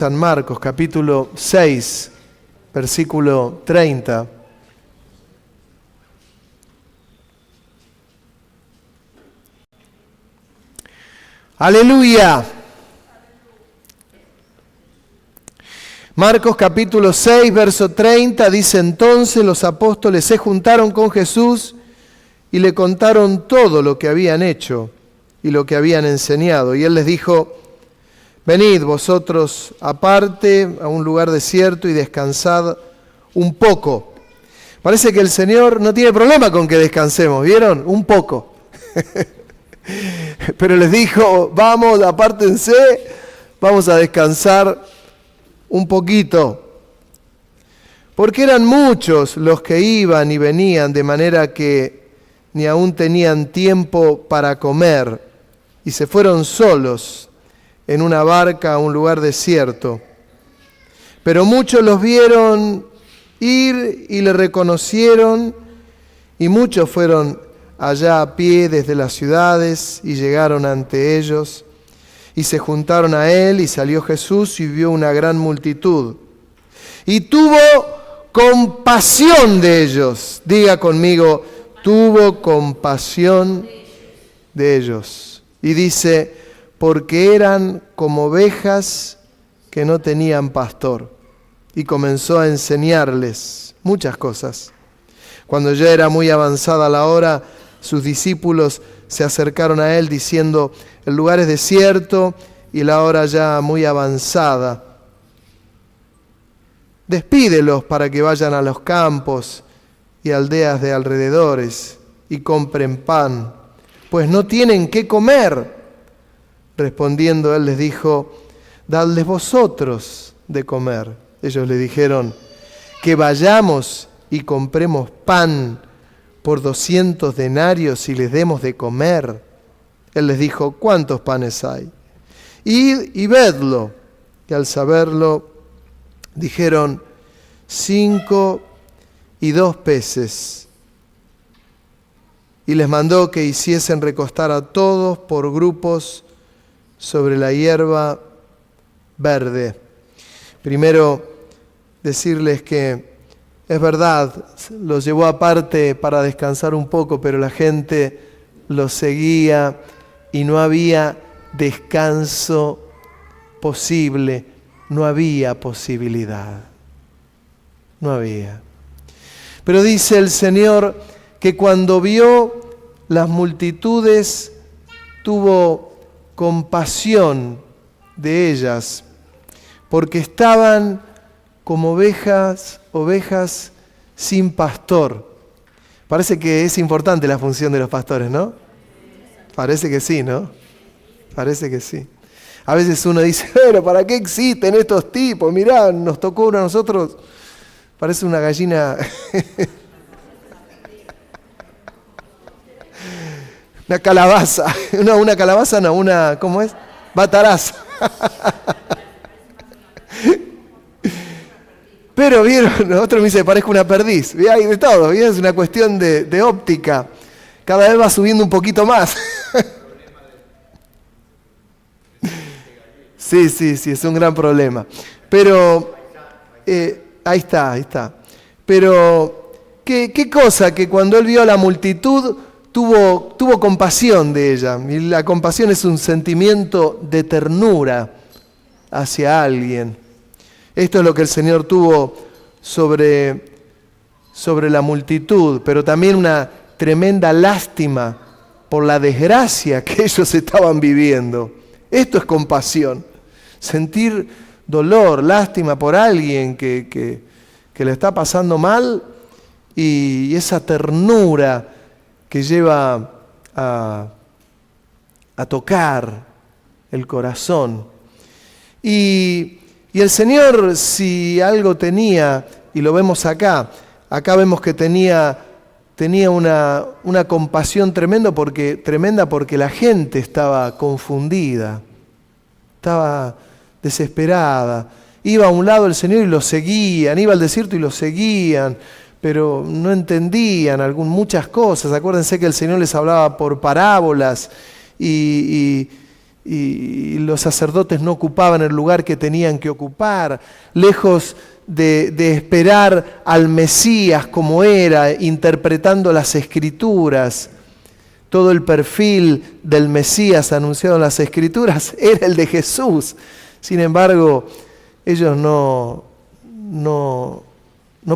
San Marcos, capítulo 6, versículo 30. ¡Aleluya! Marcos capítulo 6, verso 30, dice: entonces los apóstoles se juntaron con Jesús y le contaron todo lo que habían hecho y lo que habían enseñado. Y él les dijo: venid vosotros aparte a un lugar desierto y descansad un poco. Parece que el Señor no tiene problema con que descansemos, ¿vieron? Un poco. Pero les dijo: vamos, apártense, vamos a descansar un poquito. Porque eran muchos los que iban y venían, de manera que ni aún tenían tiempo para comer, y se fueron solos en una barca a un lugar desierto. Pero muchos los vieron ir y le reconocieron, y muchos fueron allá a pie desde las ciudades y llegaron ante ellos, y se juntaron a él, y salió Jesús y vio una gran multitud, y tuvo compasión de ellos. Diga conmigo: tuvo compasión de ellos. Y dice: porque eran como ovejas que no tenían pastor. Y comenzó a enseñarles muchas cosas. Cuando ya era muy avanzada la hora, sus discípulos se acercaron a él diciendo: el lugar es desierto y la hora ya muy avanzada. Despídelos para que vayan a los campos y aldeas de alrededores y compren pan, pues no tienen qué comer. Respondiendo él les dijo: dadles vosotros de comer. Ellos le dijeron: que vayamos y compremos pan por 200 denarios y les demos de comer. Él les dijo: ¿cuántos panes hay? Id y vedlo. Y al saberlo dijeron: 5 y 2 peces. Y les mandó que hiciesen recostar a todos por grupos sobre la hierba verde. Primero, decirles que es verdad, los llevó aparte para descansar un poco, pero la gente los seguía y no había descanso posible, no había posibilidad, no había. Pero dice el Señor que cuando vio las multitudes tuvo compasión de ellas, porque estaban como ovejas sin pastor. Parece que es importante la función de los pastores, ¿no? Parece que sí, ¿no? Parece que sí. A veces uno dice: pero ¿para qué existen estos tipos? Mirá, nos tocó uno a nosotros, parece una gallina. Una calabaza. No, una calabaza no, una, ¿cómo es? Bataraza. Pero vieron, otro me dice: parezco una perdiz. Hay de todo, ¿bien? Es una cuestión de óptica. Cada vez va subiendo un poquito más. Sí, es un gran problema. Pero, ahí está. Pero, ¿qué cosa? Que cuando él vio a la multitud, tuvo compasión de ella. Y la compasión es un sentimiento de ternura hacia alguien. Esto es lo que el Señor tuvo sobre la multitud, pero también una tremenda lástima por la desgracia que ellos estaban viviendo. Esto es compasión. Sentir dolor, lástima por alguien que le está pasando mal, y esa ternura que lleva a tocar el corazón. Y el Señor, si algo tenía, y lo vemos acá vemos que tenía una compasión tremenda porque la gente estaba confundida, estaba desesperada. Iba a un lado el Señor y lo seguían, iba al desierto y lo seguían, pero no entendían muchas cosas. Acuérdense que el Señor les hablaba por parábolas y y los sacerdotes no ocupaban el lugar que tenían que ocupar, lejos de esperar al Mesías como era, interpretando las Escrituras. Todo el perfil del Mesías anunciado en las Escrituras era el de Jesús. Sin embargo, ellos no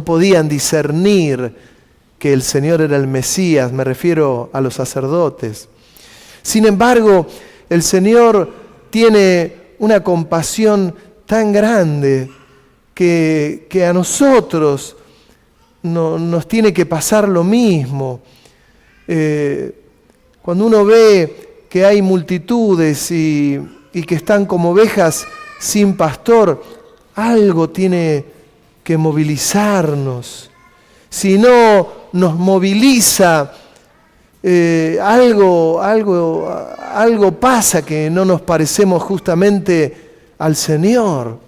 podían discernir que el Señor era el Mesías, me refiero a los sacerdotes. Sin embargo, el Señor tiene una compasión tan grande que a nosotros nos tiene que pasar lo mismo. Cuando uno ve que hay multitudes y que están como ovejas sin pastor, algo tiene que movilizarnos. Si no nos moviliza, algo pasa, que no nos parecemos justamente al Señor.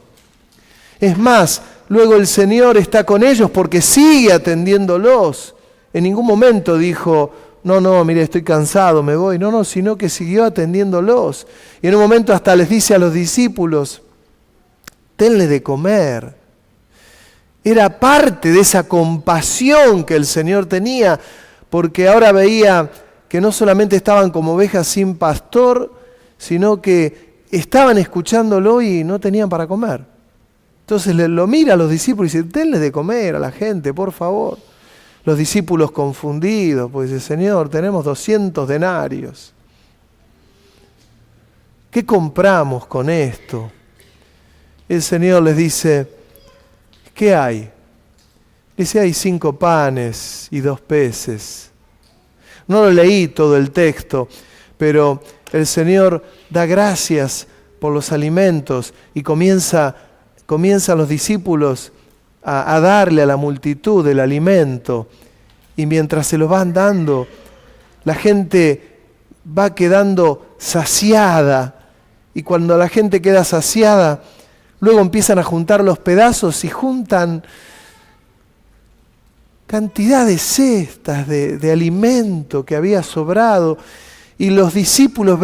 Es más, luego el Señor está con ellos porque sigue atendiéndolos. En ningún momento dijo, no, mire, estoy cansado, me voy. No, sino que siguió atendiéndolos. Y en un momento hasta les dice a los discípulos, denle de comer. Era parte de esa compasión que el Señor tenía, porque ahora veía que no solamente estaban como ovejas sin pastor, sino que estaban escuchándolo y no tenían para comer. Entonces lo mira a los discípulos y dice, denle de comer a la gente, por favor. Los discípulos confundidos, pues dice, Señor, tenemos 200 denarios. ¿Qué compramos con esto? El Señor les dice, ¿qué hay? Dice, hay 5 panes y 2 peces. No lo leí todo el texto, pero el Señor da gracias por los alimentos y comienzan los discípulos a darle a la multitud el alimento. Y mientras se lo van dando, la gente va quedando saciada. Y cuando la gente queda saciada, luego empiezan a juntar los pedazos y juntan cantidad de cestas de alimento que había sobrado. Y los discípulos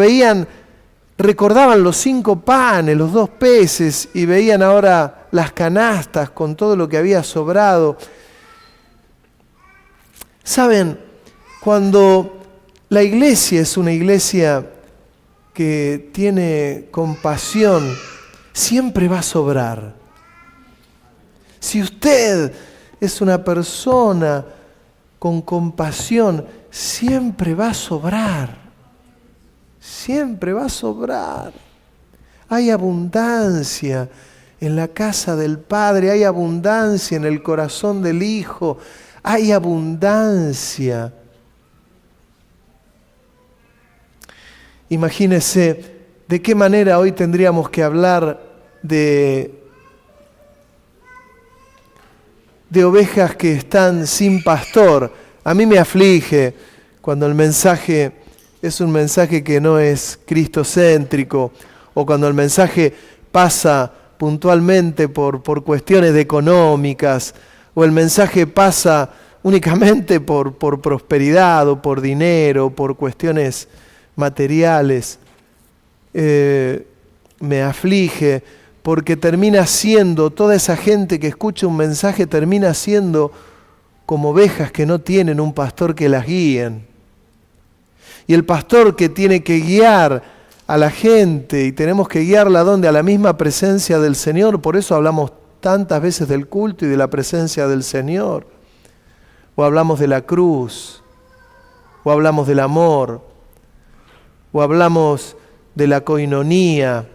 recordaban los 5 panes, los 2 peces, y veían ahora las canastas con todo lo que había sobrado. Saben, cuando la iglesia es una iglesia que tiene compasión, siempre va a sobrar. Si usted es una persona con compasión, siempre va a sobrar. Siempre va a sobrar. Hay abundancia en la casa del Padre, hay abundancia en el corazón del Hijo, hay abundancia. Imagínese de qué manera hoy tendríamos que hablar de ovejas que están sin pastor. A mí me aflige cuando el mensaje es un mensaje que no es cristocéntrico, o cuando el mensaje pasa puntualmente por cuestiones económicas, o el mensaje pasa únicamente por prosperidad o por dinero, por cuestiones materiales. Me aflige porque termina siendo, toda esa gente que escucha un mensaje termina siendo como ovejas que no tienen un pastor que las guíen. Y el pastor que tiene que guiar a la gente, y tenemos que guiarla ¿a dónde? A la misma presencia del Señor. Por eso hablamos tantas veces del culto y de la presencia del Señor. O hablamos de la cruz, o hablamos del amor, o hablamos de la coinonía,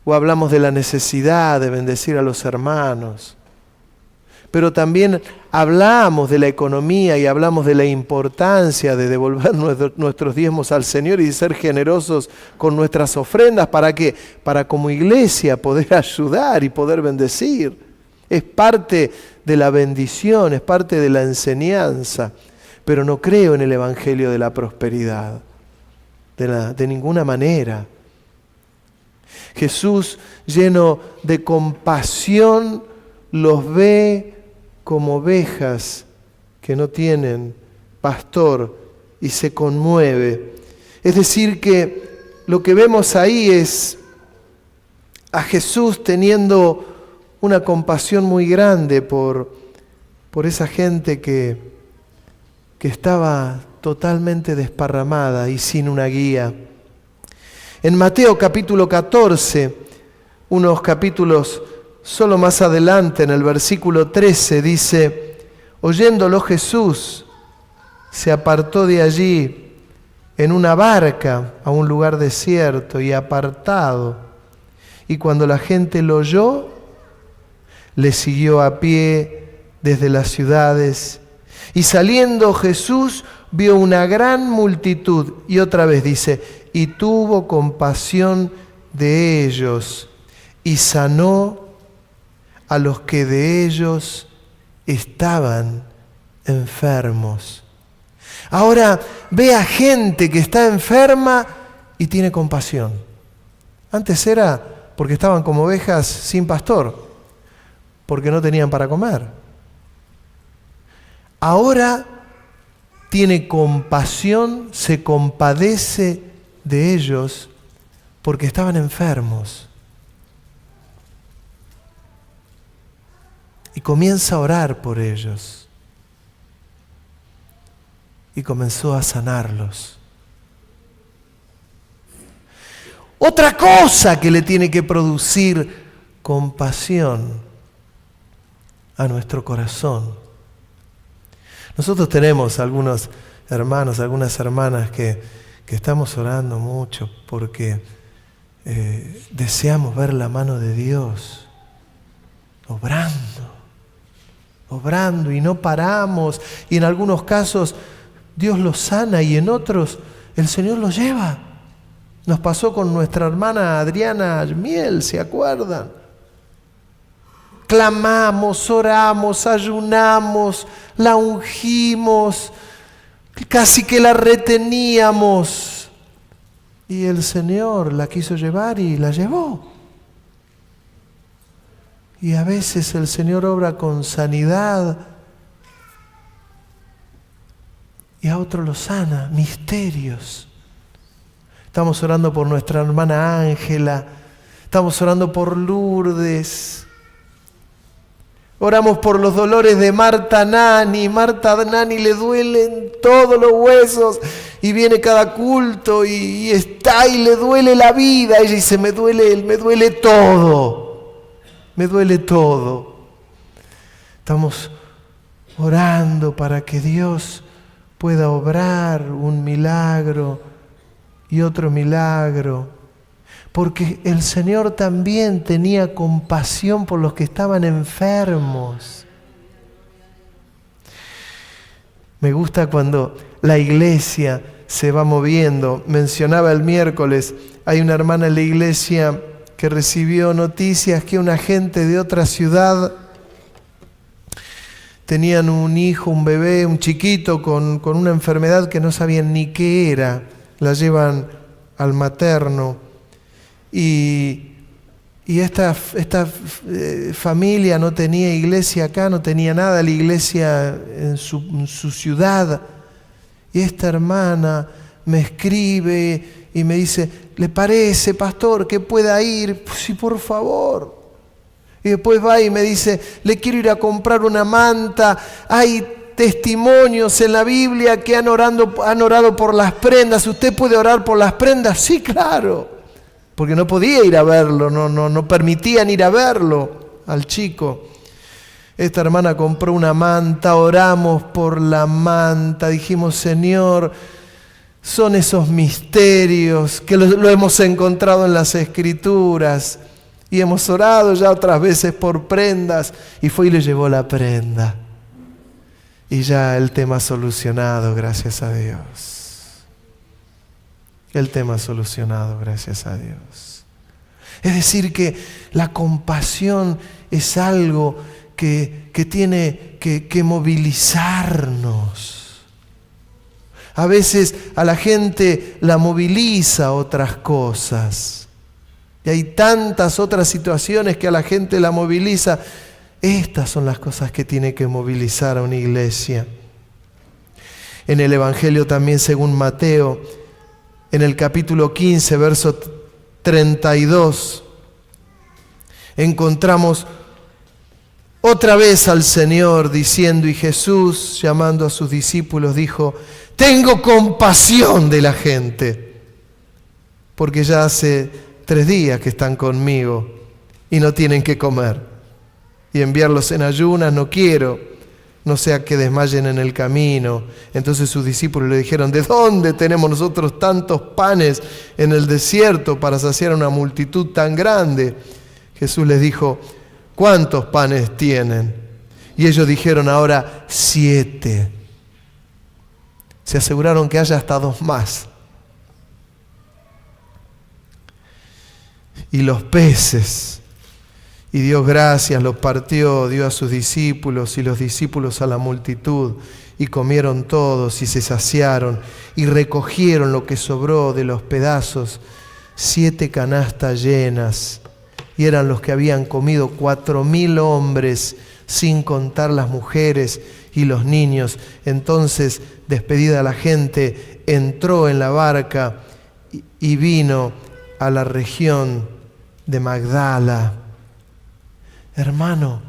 o hablamos de la necesidad de bendecir a los hermanos. Pero también hablamos de la economía y hablamos de la importancia de devolver nuestros diezmos al Señor y de ser generosos con nuestras ofrendas. ¿Para qué? Para como iglesia poder ayudar y poder bendecir. Es parte de la bendición, es parte de la enseñanza. Pero no creo en el evangelio de la prosperidad, de ninguna manera. Jesús, lleno de compasión, los ve como ovejas que no tienen pastor y se conmueve. Es decir, que lo que vemos ahí es a Jesús teniendo una compasión muy grande por esa gente que estaba totalmente desparramada y sin una guía. En Mateo capítulo 14, unos capítulos solo más adelante, en el versículo 13, dice: oyéndolo Jesús, se apartó de allí en una barca a un lugar desierto y apartado. Y cuando la gente lo oyó, le siguió a pie desde las ciudades. Y saliendo Jesús vio una gran multitud. Y otra vez dice: y tuvo compasión de ellos y sanó a los que de ellos estaban enfermos. Ahora ve a gente que está enferma y tiene compasión. Antes era porque estaban como ovejas sin pastor, porque no tenían para comer. Ahora tiene compasión, se compadece de ellos porque estaban enfermos. Y comienza a orar por ellos. Y comenzó a sanarlos. Otra cosa que le tiene que producir compasión a nuestro corazón. Nosotros tenemos algunos hermanos, algunas hermanas que estamos orando mucho porque deseamos ver la mano de Dios obrando y no paramos, y en algunos casos Dios los sana y en otros el Señor los lleva. Nos pasó con nuestra hermana Adriana Miel, ¿se acuerdan? Clamamos, oramos, ayunamos, la ungimos, casi que la reteníamos. Y el Señor la quiso llevar y la llevó. Y a veces el Señor obra con sanidad y a otro lo sana, misterios. Estamos orando por nuestra hermana Ángela, estamos orando por Lourdes. Oramos por los dolores de Marta Nani. Marta Nani le duelen todos los huesos y viene cada culto y está y le duele la vida. Ella dice: me duele todo, me duele todo. Estamos orando para que Dios pueda obrar un milagro y otro milagro. Porque el Señor también tenía compasión por los que estaban enfermos. Me gusta cuando la iglesia se va moviendo. Mencionaba el miércoles, hay una hermana en la iglesia que recibió noticias que una gente de otra ciudad tenían un hijo, un bebé, un chiquito con una enfermedad que no sabían ni qué era. La llevan al materno. Y esta familia no tenía iglesia acá, no tenía nada, la iglesia en su ciudad. Y esta hermana me escribe y me dice: ¿le parece, pastor, que pueda ir? Pues sí, por favor. Y después va y me dice: le quiero ir a comprar una manta. Hay testimonios en la Biblia que han orado por las prendas. ¿Usted puede orar por las prendas? Sí, claro. Porque no podía ir a verlo, no permitían ir a verlo al chico. Esta hermana compró una manta, oramos por la manta, dijimos: Señor, son esos misterios que lo hemos encontrado en las Escrituras y hemos orado ya otras veces por prendas, y fue y le llevó la prenda. Y ya el tema solucionado, gracias a Dios. El tema solucionado, gracias a Dios. Es decir, que la compasión es algo que tiene que movilizarnos. A veces a la gente la moviliza otras cosas. Y hay tantas otras situaciones que a la gente la moviliza. Estas son las cosas que tiene que movilizar a una iglesia. En el Evangelio también, según Mateo, En el capítulo 15, verso 32, encontramos otra vez al Señor diciendo, y Jesús, llamando a sus discípulos, dijo: tengo compasión de la gente, porque ya hace 3 días que están conmigo y no tienen que comer. Y enviarlos en ayunas no quiero, no sea que desmayen en el camino. Entonces sus discípulos le dijeron: ¿de dónde tenemos nosotros tantos panes en el desierto para saciar a una multitud tan grande? Jesús les dijo: ¿cuántos panes tienen? Y ellos dijeron: ahora 7. Se aseguraron que haya hasta 2 más. Y los peces. Y dio gracias, los partió, dio a sus discípulos y los discípulos a la multitud. Y comieron todos y se saciaron y recogieron lo que sobró de los pedazos, 7 canastas llenas. Y eran los que habían comido 4,000 hombres, sin contar las mujeres y los niños. Entonces, despedida la gente, entró en la barca y vino a la región de Magdala. Hermano,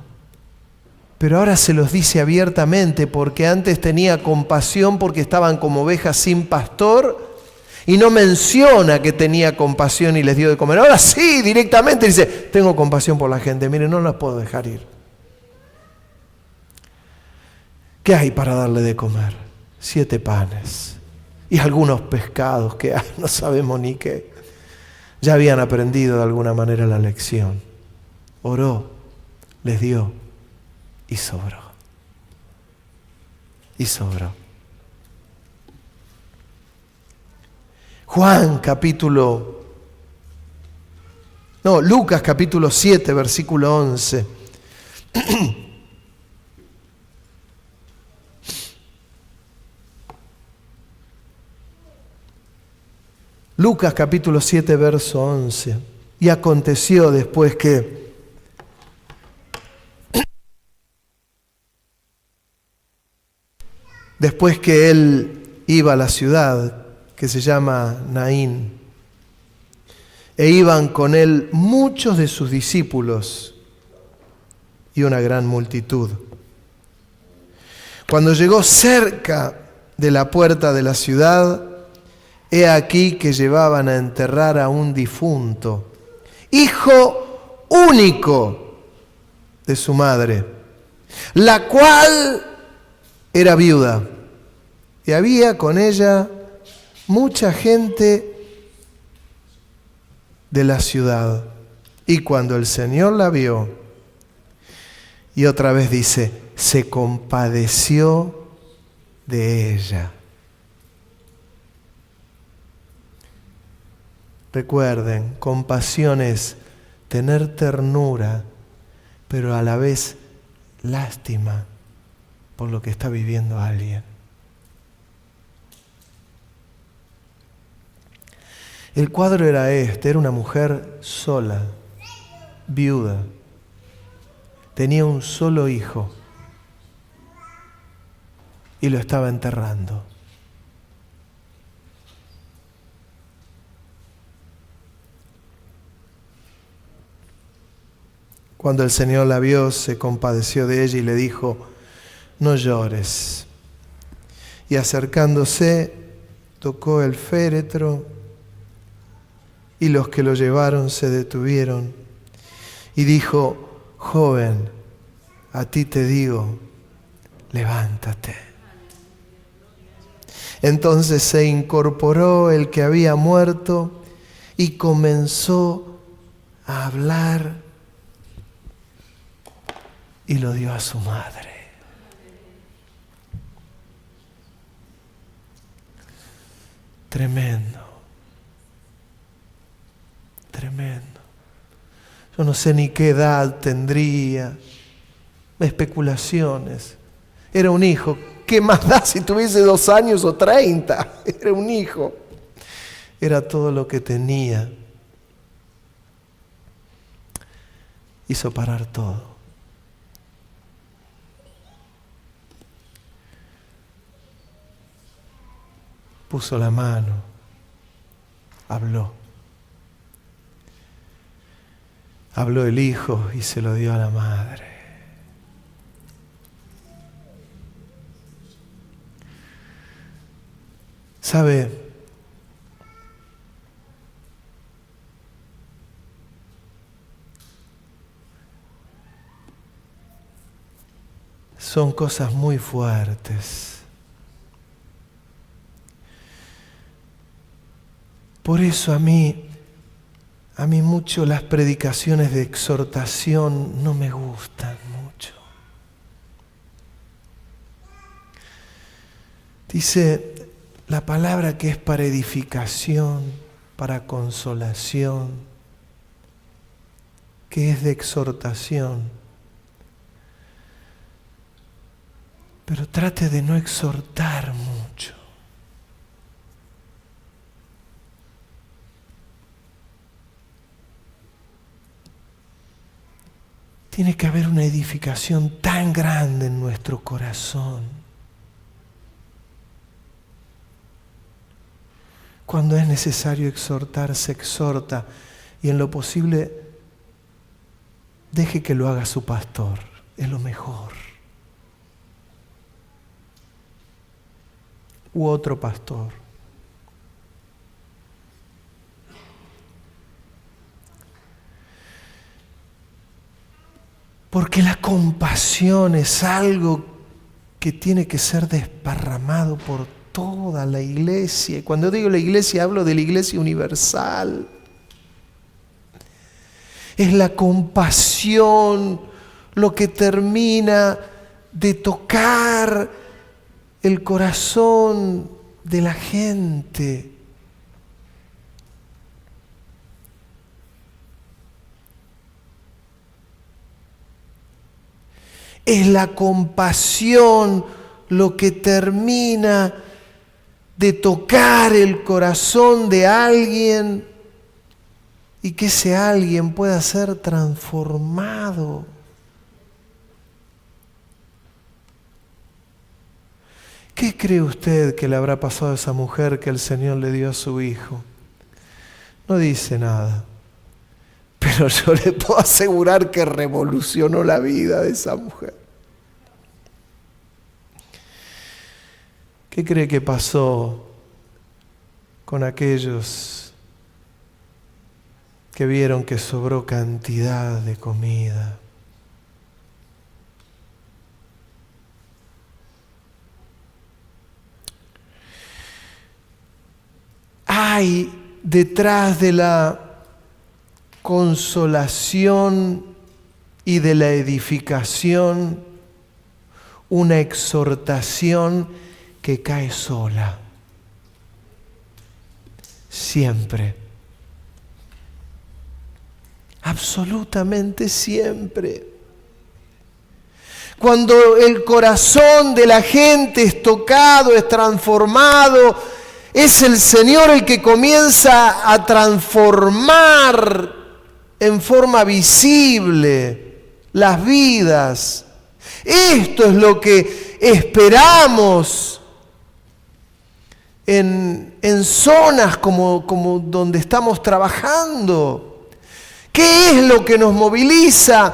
pero ahora se los dice abiertamente, porque antes tenía compasión porque estaban como ovejas sin pastor, y no menciona que tenía compasión y les dio de comer. Ahora sí, directamente dice: tengo compasión por la gente, miren, no las puedo dejar ir. ¿Qué hay para darle de comer? 7 panes y algunos pescados que no sabemos ni qué. Ya habían aprendido de alguna manera la lección. Oró, les dio y sobró. Y sobró. Lucas capítulo 7, versículo 11. Lucas capítulo 7, verso 11. Y aconteció después que él iba a la ciudad que se llama Naín, e iban con él muchos de sus discípulos y una gran multitud. Cuando llegó cerca de la puerta de la ciudad, he aquí que llevaban a enterrar a un difunto, hijo único de su madre, la cual era viuda, y había con ella mucha gente de la ciudad. Y cuando el Señor la vio, y otra vez dice, se compadeció de ella. Recuerden, compasión es tener ternura, pero a la vez lástima por lo que está viviendo alguien. El cuadro era era una mujer sola, viuda, tenía un solo hijo y lo estaba enterrando. Cuando el Señor la vio, se compadeció de ella y le dijo, no llores. Y acercándose, tocó el féretro, y los que lo llevaron se detuvieron. Y dijo, joven, a ti te digo, levántate. Entonces se incorporó el que había muerto y comenzó a hablar y lo dio a su madre. Tremendo. Tremendo. Yo no sé ni qué edad tendría. Especulaciones. Era un hijo. ¿Qué más da si tuviese 2 años o 30? Era un hijo. Era todo lo que tenía. Hizo parar todo. Puso la mano habló. Habló el Hijo y se lo dio a la Madre. ¿Sabe? Son cosas muy fuertes. Por eso a mí mucho las predicaciones de exhortación no me gustan mucho. Dice la palabra que es para edificación, para consolación, que es de exhortación. Pero trate de no exhortar mucho. Tiene que haber una edificación tan grande en nuestro corazón. Cuando es necesario exhortar, se exhorta, y en lo posible deje que lo haga su pastor, es lo mejor. U otro pastor. Porque la compasión es algo que tiene que ser desparramado por toda la iglesia. Y cuando digo la iglesia, hablo de la iglesia universal. Es la compasión lo que termina de tocar el corazón de la gente. Es la compasión lo que termina de tocar el corazón de alguien y que ese alguien pueda ser transformado. ¿Qué cree usted que le habrá pasado a esa mujer que el Señor le dio a su hijo? No dice nada. Pero yo le puedo asegurar que revolucionó la vida de esa mujer. ¿Qué cree que pasó con aquellos que vieron que sobró cantidad de comida? Hay detrás de la consolación y de la edificación una exhortación que cae sola, siempre, absolutamente siempre. Cuando el corazón de la gente es tocado, es transformado, es el Señor el que comienza a transformar en forma visible las vidas. Esto es lo que esperamos en zonas como donde estamos trabajando. ¿Qué es lo que nos moviliza?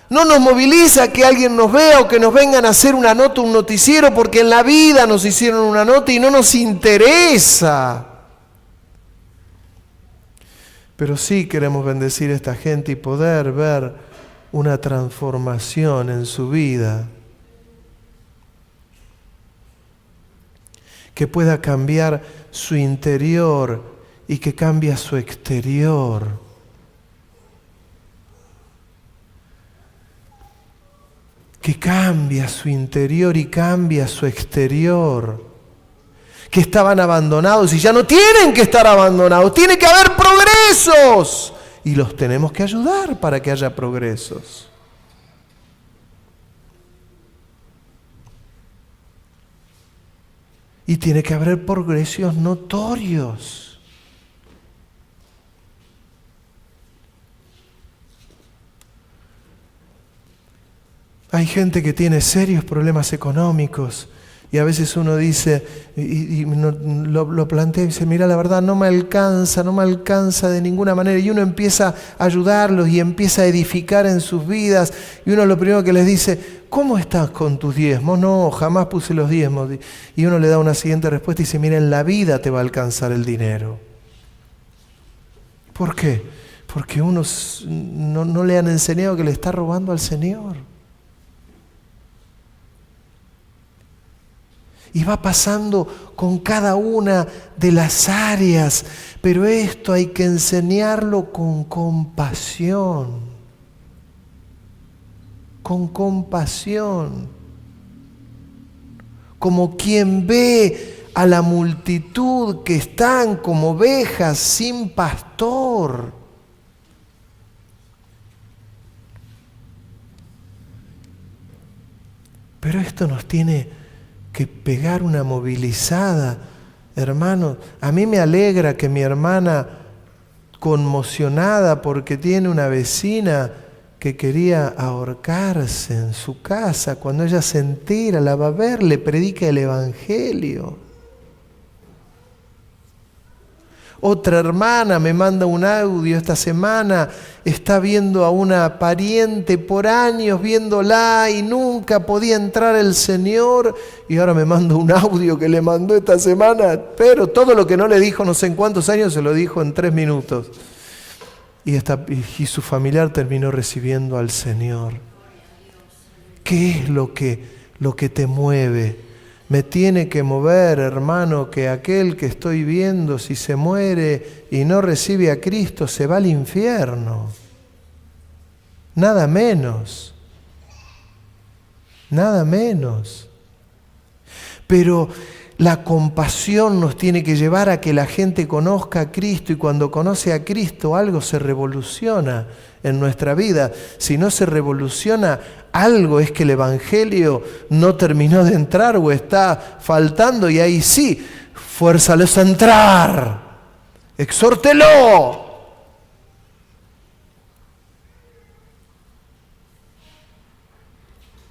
No nos moviliza que alguien nos vea o que nos vengan a hacer una nota, un noticiero, porque en la vida nos hicieron una nota y no nos interesa. Pero sí queremos bendecir a esta gente y poder ver una transformación en su vida. Que pueda cambiar su interior y que cambie su exterior. Que cambia su interior y cambia su exterior. Que estaban abandonados y ya no tienen que estar abandonados. Tiene que haber progresos. Y los tenemos que ayudar para que haya progresos. Y tiene que haber progresos notorios. Hay gente que tiene serios problemas económicos Y a veces uno dice, lo plantea y dice, mira, la verdad no me alcanza de ninguna manera. Y uno empieza a ayudarlos y empieza a edificar en sus vidas. Y uno lo primero que les dice, ¿cómo estás con tus diezmos? No, jamás puse los diezmos. Y uno le da una siguiente respuesta y dice, mira, en la vida te va a alcanzar el dinero. ¿Por qué? Porque unos no le han enseñado que le está robando al Señor. Y va pasando con cada una de las áreas, pero esto hay que enseñarlo con compasión. Con compasión. Como quien ve a la multitud que están como ovejas sin pastor. Pero esto nos tiene que pegar una movilizada, hermano. A mí me alegra que mi hermana, conmocionada porque tiene una vecina que quería ahorcarse en su casa, cuando ella se entera, la va a ver, le predica el Evangelio. Otra hermana me manda un audio esta semana, está viendo a una pariente por años, viéndola y nunca podía entrar el Señor, y ahora me manda un audio que le mandó esta semana, pero todo lo que no le dijo no sé en cuántos años se lo dijo en 3 minutos. Y su familiar terminó recibiendo al Señor. ¿Qué es lo que te mueve? Me tiene que mover, hermano, que aquel que estoy viendo, si se muere y no recibe a Cristo, se va al infierno. Nada menos. Nada menos. Pero la compasión nos tiene que llevar a que la gente conozca a Cristo, y cuando conoce a Cristo algo se revoluciona en nuestra vida. Si no se revoluciona algo, es que el Evangelio no terminó de entrar o está faltando, y ahí sí, fuérzalos a entrar, exhórtelo.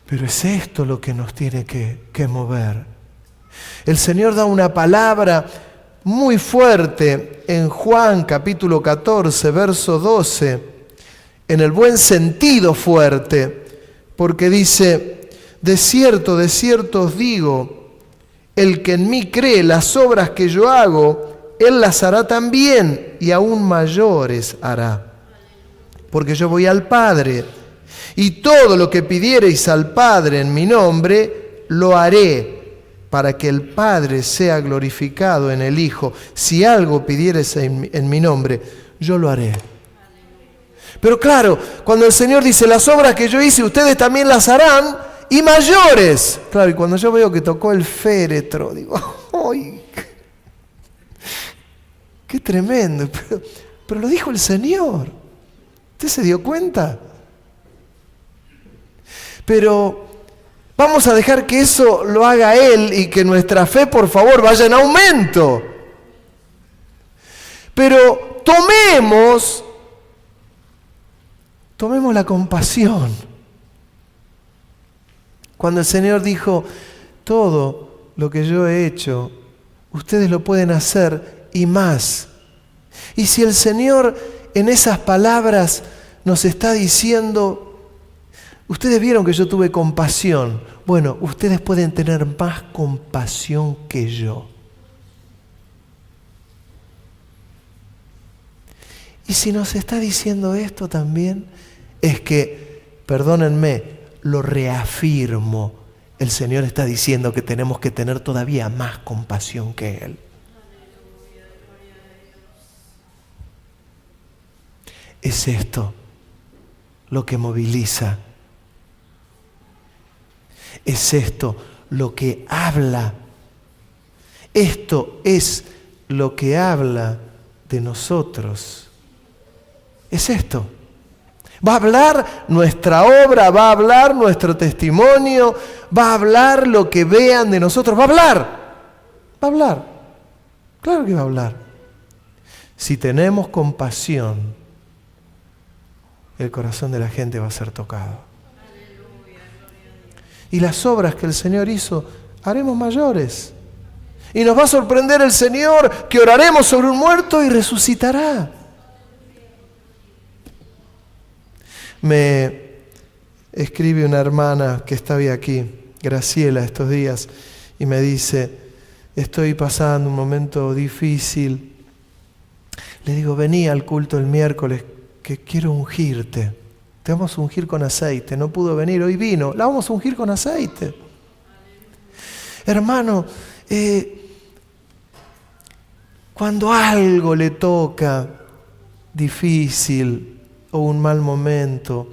Pero es esto lo que nos tiene que mover. El Señor da una palabra muy fuerte en Juan capítulo 14, verso 12, en el buen sentido fuerte, porque dice, de cierto os digo, el que en mí cree, las obras que yo hago, él las hará también, y aún mayores hará. Porque yo voy al Padre, y todo lo que pidiereis al Padre en mi nombre, lo haré, para que el Padre sea glorificado en el Hijo. Si algo pidiereis en mi nombre, yo lo haré. Pero claro, cuando el Señor dice, las obras que yo hice, ustedes también las harán, y mayores. Claro, y cuando yo veo que tocó el féretro, digo, ¡ay! ¡Qué tremendo! Pero lo dijo el Señor. ¿Usted se dio cuenta? Pero vamos a dejar que eso lo haga Él y que nuestra fe, por favor, vaya en aumento. Pero tomemos la compasión. Cuando el Señor dijo, todo lo que yo he hecho, ustedes lo pueden hacer y más. Y si el Señor en esas palabras nos está diciendo, ustedes vieron que yo tuve compasión, bueno, ustedes pueden tener más compasión que yo. Y si nos está diciendo esto también, es que, perdónenme, lo reafirmo, el Señor está diciendo que tenemos que tener todavía más compasión que Él. Es esto lo que moviliza. Es esto lo que habla. Esto es lo que habla de nosotros. Es esto. Va a hablar nuestra obra, va a hablar nuestro testimonio, va a hablar lo que vean de nosotros. Va a hablar. Va a hablar. Claro que va a hablar. Si tenemos compasión, el corazón de la gente va a ser tocado. Y las obras que el Señor hizo, haremos mayores. Y nos va a sorprender el Señor, que oraremos sobre un muerto y resucitará. Me escribe una hermana que estaba aquí, Graciela, estos días, y me dice: estoy pasando un momento difícil. Le digo: vení al culto el miércoles, que quiero ungirte. Te vamos a ungir con aceite. No pudo venir, hoy vino. La vamos a ungir con aceite. Hermano, cuando algo le toca difícil o un mal momento,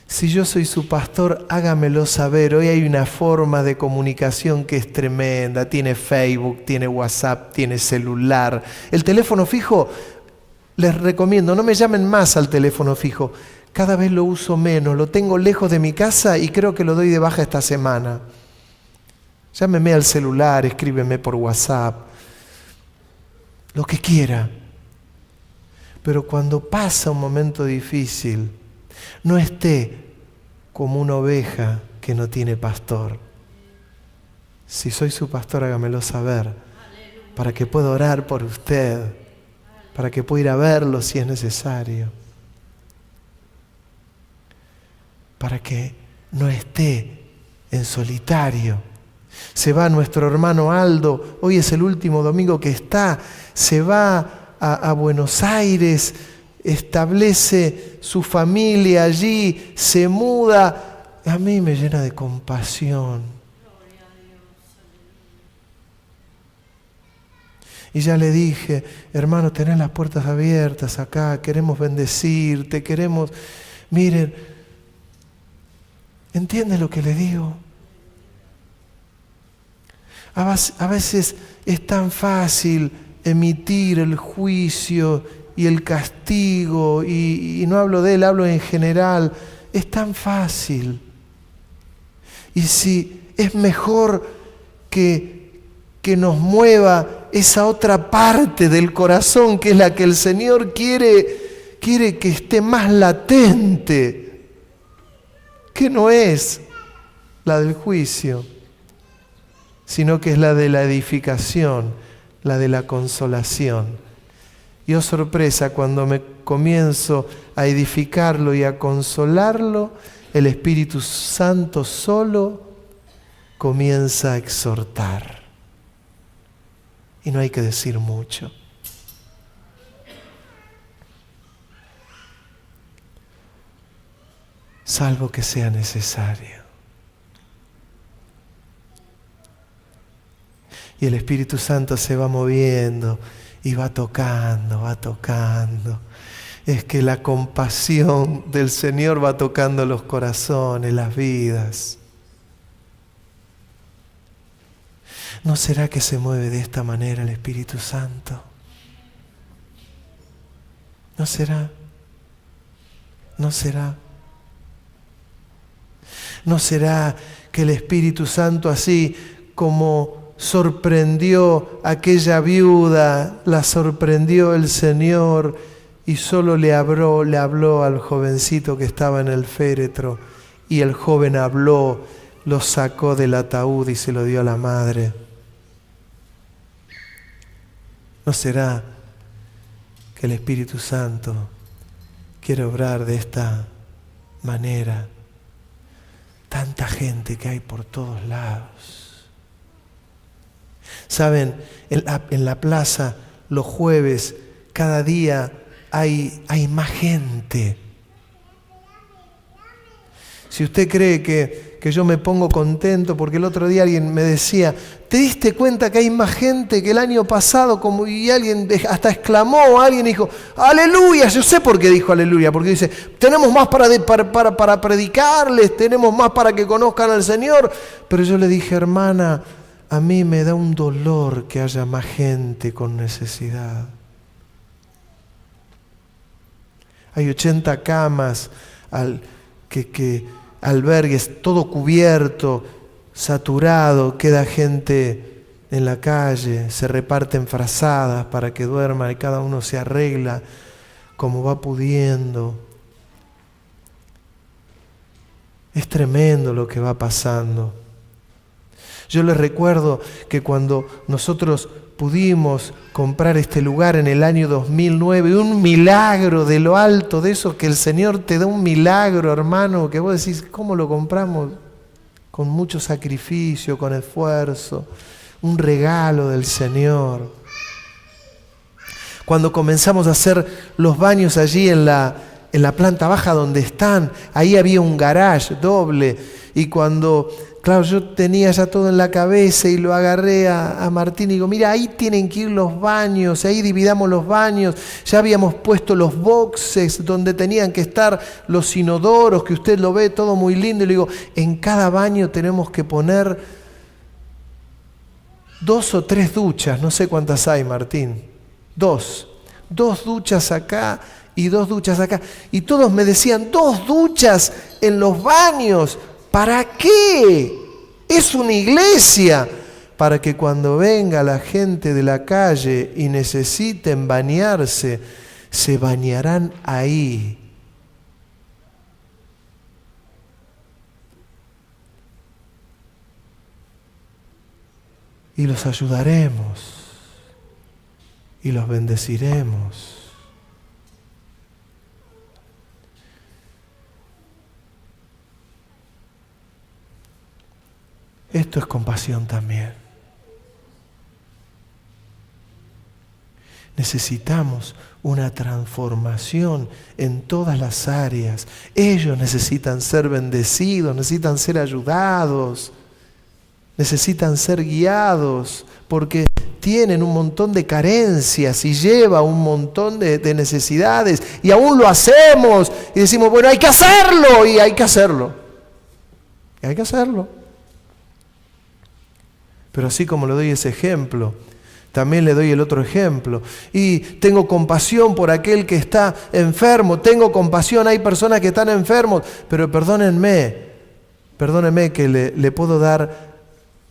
si yo soy su pastor, hágamelo saber. Hoy hay una forma de comunicación que es tremenda. Tiene Facebook, tiene WhatsApp, tiene celular. El teléfono fijo, les recomiendo, no me llamen más al teléfono fijo. Cada vez lo uso menos, lo tengo lejos de mi casa y creo que lo doy de baja esta semana. Llámeme al celular, escríbeme por WhatsApp, lo que quiera. Pero cuando pasa un momento difícil, no esté como una oveja que no tiene pastor. Si soy su pastor, hágamelo saber, para que pueda orar por usted, para que pueda ir a verlo si es necesario, para que no esté en solitario. Se va nuestro hermano Aldo, hoy es el último domingo que está, se va a Buenos Aires, establece su familia allí, se muda. A mí me llena de compasión. Y ya le dije: hermano, tenés las puertas abiertas acá, queremos bendecirte, queremos... Miren, ¿entiende lo que le digo? A veces es tan fácil emitir el juicio y el castigo, y no hablo de él, hablo en general. Es tan fácil. Y si es mejor que nos mueva esa otra parte del corazón, que es la que el Señor quiere que esté más latente, que no es la del juicio, sino que es la de la edificación, la de la consolación. Y oh sorpresa, cuando me comienzo a edificarlo y a consolarlo, el Espíritu Santo solo comienza a exhortar. Y no hay que decir mucho. Salvo que sea necesario. Y el Espíritu Santo se va moviendo y va tocando, va tocando. Es que la compasión del Señor va tocando los corazones, las vidas. ¿No será que se mueve de esta manera el Espíritu Santo? ¿No será? ¿No será? ¿No será que el Espíritu Santo, así como sorprendió a aquella viuda, la sorprendió el Señor y solo le habló al jovencito que estaba en el féretro, y el joven habló, lo sacó del ataúd y se lo dio a la madre? ¿No será que el Espíritu Santo quiere obrar de esta manera? Tanta gente que hay por todos lados. Saben, en la plaza los jueves, cada día hay más gente. Si usted cree que yo me pongo contento, porque el otro día alguien me decía: ¿te diste cuenta que hay más gente que el año pasado? Y alguien hasta exclamó, alguien dijo: ¡aleluya! Yo sé por qué dijo aleluya, porque dice: tenemos más para predicarles, tenemos más para que conozcan al Señor. Pero yo le dije: hermana, a mí me da un dolor que haya más gente con necesidad. Hay 80 camas albergues, todo cubierto, saturado, queda gente en la calle, se reparten frazadas para que duerman y cada uno se arregla como va pudiendo. Es tremendo lo que va pasando. Yo les recuerdo que cuando nosotros pudimos comprar este lugar en el año 2009, un milagro de lo alto de eso, que el Señor te da un milagro, hermano, que vos decís, ¿cómo lo compramos? Con mucho sacrificio, con esfuerzo, un regalo del Señor. Cuando comenzamos a hacer los baños allí en la planta baja donde están, ahí había un garage doble, y cuando, claro, yo tenía ya todo en la cabeza y lo agarré a Martín y digo, mira, ahí tienen que ir los baños, ahí dividamos los baños, ya habíamos puesto los boxes donde tenían que estar los inodoros, que usted lo ve todo muy lindo, y le digo, en cada baño tenemos que poner 2 o 3 duchas, no sé cuántas hay, Martín, 2 duchas acá y 2 duchas acá, y todos me decían, 2 duchas en los baños, ¿para qué? Es una iglesia, para que cuando venga la gente de la calle y necesiten bañarse, se bañarán ahí. Y los ayudaremos y los bendeciremos. Esto es compasión también. Necesitamos una transformación en todas las áreas. Ellos necesitan ser bendecidos, necesitan ser ayudados, necesitan ser guiados, porque tienen un montón de carencias y lleva un montón de necesidades, y aún lo hacemos y decimos, bueno, hay que hacerlo, y hay que hacerlo. Y hay que hacerlo. Pero así como le doy ese ejemplo, también le doy el otro ejemplo. Y tengo compasión por aquel que está enfermo, tengo compasión, hay personas que están enfermos, pero perdónenme que le puedo dar,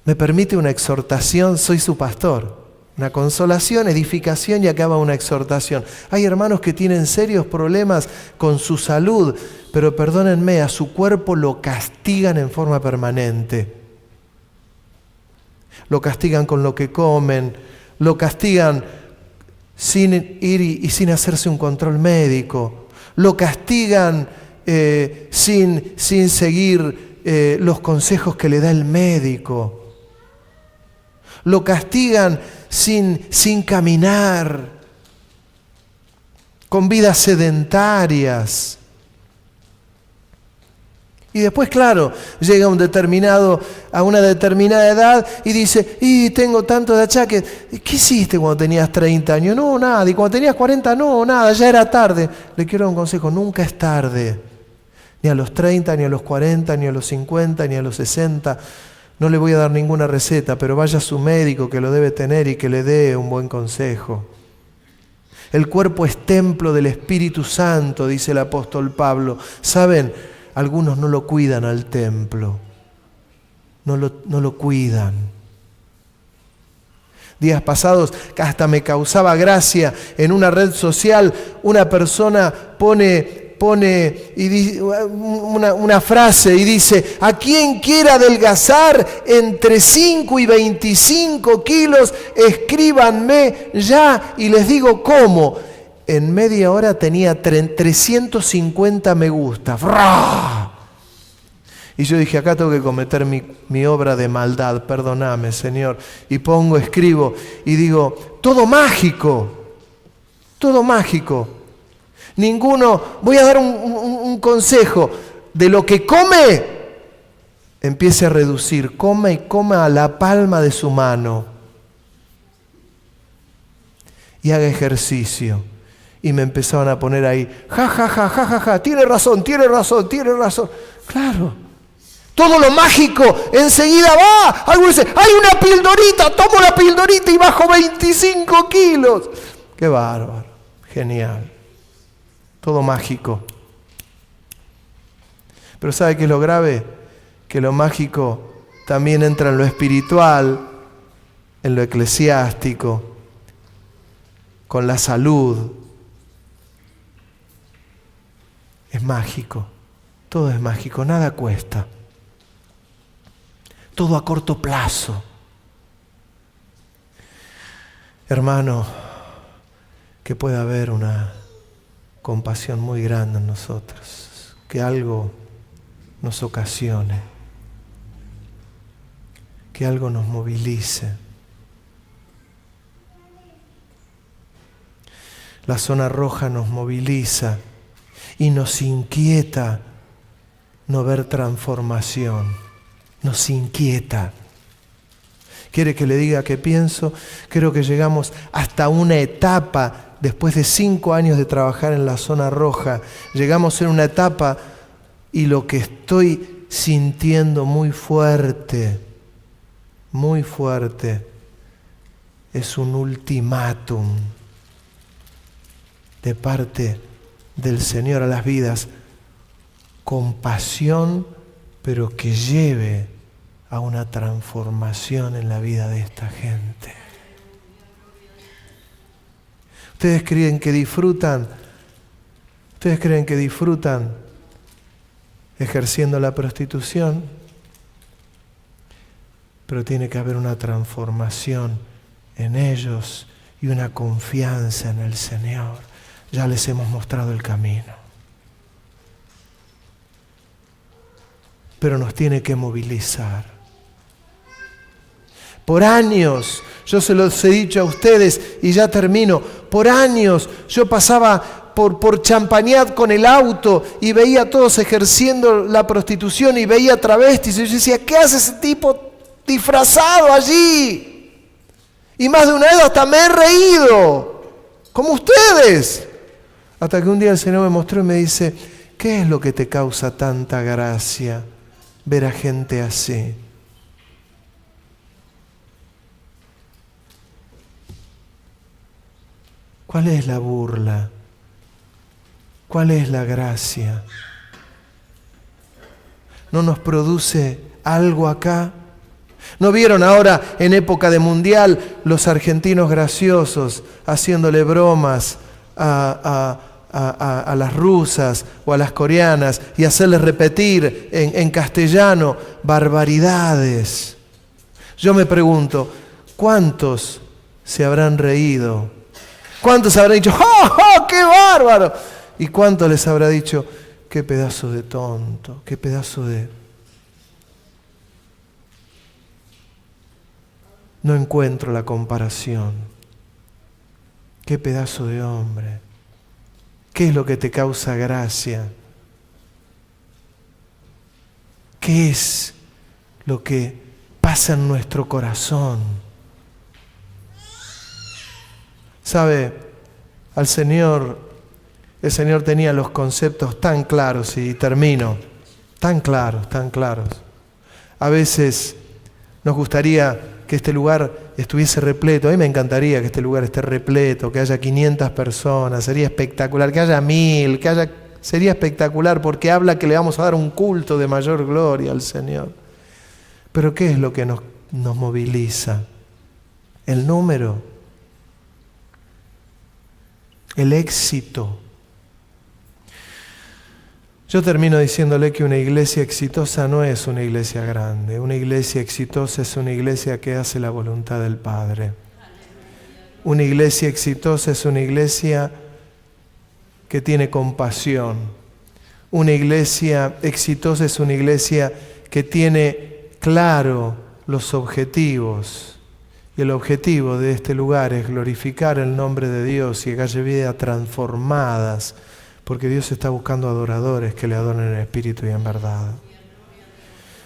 me permite una exhortación, soy su pastor. Una consolación, edificación y acaba una exhortación. Hay hermanos que tienen serios problemas con su salud, pero perdónenme, a su cuerpo lo castigan en forma permanente. Lo castigan con lo que comen, lo castigan sin ir y sin hacerse un control médico, lo castigan sin seguir los consejos que le da el médico, lo castigan sin caminar, con vidas sedentarias. Y después, claro, llega a una determinada edad y dice, y tengo tanto de achaques. ¿Qué hiciste cuando tenías 30 años? No, nada. Y cuando tenías 40, no, nada, ya era tarde. Le quiero dar un consejo, nunca es tarde. Ni a los 30, ni a los 40, ni a los 50, ni a los 60. No le voy a dar ninguna receta, pero vaya a su médico que lo debe tener y que le dé un buen consejo. El cuerpo es templo del Espíritu Santo, dice el apóstol Pablo. ¿Saben? Algunos no lo cuidan al templo, no lo cuidan. Días pasados, que hasta me causaba gracia, en una red social, una persona pone y dice una frase y dice, a quien quiera adelgazar entre 5 y 25 kilos, escríbanme ya y les digo cómo. En media hora tenía 350 me gusta. ¡Fra! Y yo dije, acá tengo que cometer mi obra de maldad, perdóname, Señor. Y escribo y digo, todo mágico. Ninguno, voy a dar un consejo, de lo que come, empiece a reducir, coma a la palma de su mano. Y haga ejercicio. Y me empezaban a poner ahí, ja, tiene razón. Claro. Todo lo mágico enseguida va. Algo dice, hay una pildorita, tomo la pildorita y bajo 25 kilos. Qué bárbaro, genial. Todo mágico. Pero ¿sabe qué es lo grave? Que lo mágico también entra en lo espiritual, en lo eclesiástico, con la salud. Es mágico, todo es mágico, nada cuesta. todo a corto plazo. Hermano, que pueda haber una compasión muy grande en nosotros, que algo nos ocasione, que algo nos movilice. La zona roja nos moviliza y nos inquieta no ver transformación, nos inquieta. ¿Quiere que le diga qué pienso? Creo que llegamos hasta una etapa, después de 5 años de trabajar en la zona roja, llegamos en una etapa y lo que estoy sintiendo muy fuerte, es un ultimátum de parte del Señor a las vidas, compasión, pero que lleve a una transformación en la vida de esta gente. ¿Ustedes creen que disfrutan ejerciendo la prostitución? Pero tiene que haber una transformación en ellos y una confianza en el Señor. Ya les hemos mostrado el camino. Pero nos tiene que movilizar. Por años, yo se los he dicho a ustedes y ya termino, por años yo pasaba por Champagnat con el auto y veía a todos ejerciendo la prostitución y veía travestis y yo decía, ¿qué hace ese tipo disfrazado allí? Y más de una vez hasta me he reído, como ustedes. Hasta que un día el Señor me mostró y me dice, ¿qué es lo que te causa tanta gracia ver a gente así? ¿Cuál es la burla? ¿Cuál es la gracia? ¿No nos produce algo acá? ¿No vieron ahora en época de mundial los argentinos graciosos haciéndole bromas a las rusas o a las coreanas y hacerles repetir en castellano barbaridades? Yo me pregunto, ¿cuántos se habrán reído? ¿Cuántos habrán dicho, ¡oh, oh, qué bárbaro! ¿Y cuántos les habrá dicho, qué pedazo de tonto, qué pedazo de... No encuentro la comparación. Qué pedazo de hombre. ¿Qué es lo que te causa gracia? ¿Qué es lo que pasa en nuestro corazón? ¿Sabe? El Señor tenía los conceptos tan claros, y termino, tan claros. A veces nos gustaría que este lugar estuviese repleto. A mí me encantaría que este lugar esté repleto, que haya 500 personas, sería espectacular, que haya 1000, sería espectacular porque habla que le vamos a dar un culto de mayor gloria al Señor. Pero ¿qué es lo que nos moviliza? ¿El número? El éxito. Yo termino diciéndole que una iglesia exitosa no es una iglesia grande. Una iglesia exitosa es una iglesia que hace la voluntad del Padre. Una iglesia exitosa es una iglesia que tiene compasión. Una iglesia exitosa es una iglesia que tiene claro los objetivos. Y el objetivo de este lugar es glorificar el nombre de Dios y que haya vidas transformadas, porque Dios está buscando adoradores que le adoren en espíritu y en verdad.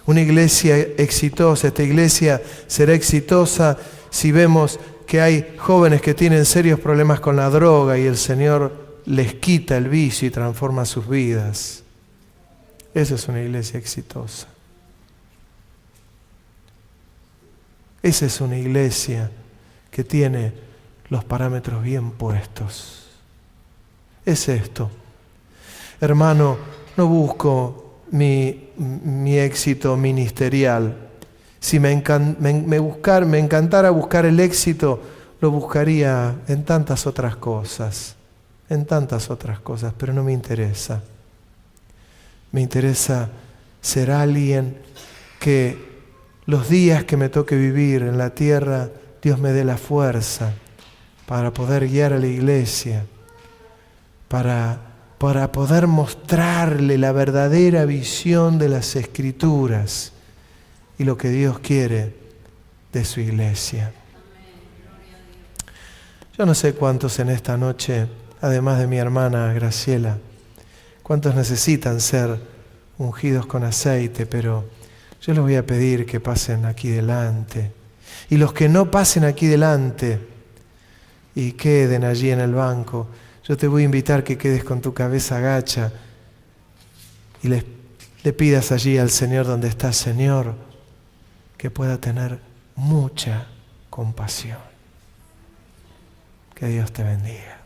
Una iglesia exitosa, esta iglesia será exitosa si vemos que hay jóvenes que tienen serios problemas con la droga y el Señor les quita el vicio y transforma sus vidas. Esa es una iglesia exitosa. Esa es una iglesia que tiene los parámetros bien puestos. Es esto. Hermano, no busco mi éxito ministerial. Si me encantara buscar el éxito, lo buscaría en tantas otras cosas, pero no me interesa. Me interesa ser alguien que los días que me toque vivir en la tierra, Dios me dé la fuerza para poder guiar a la iglesia, para poder mostrarle la verdadera visión de las Escrituras y lo que Dios quiere de su iglesia. Yo no sé cuántos en esta noche, además de mi hermana Graciela, cuántos necesitan ser ungidos con aceite, pero yo les voy a pedir que pasen aquí delante. Y los que no pasen aquí delante y queden allí en el banco, yo te voy a invitar que quedes con tu cabeza agacha y le pidas allí al Señor donde está, Señor, que pueda tener mucha compasión. Que Dios te bendiga.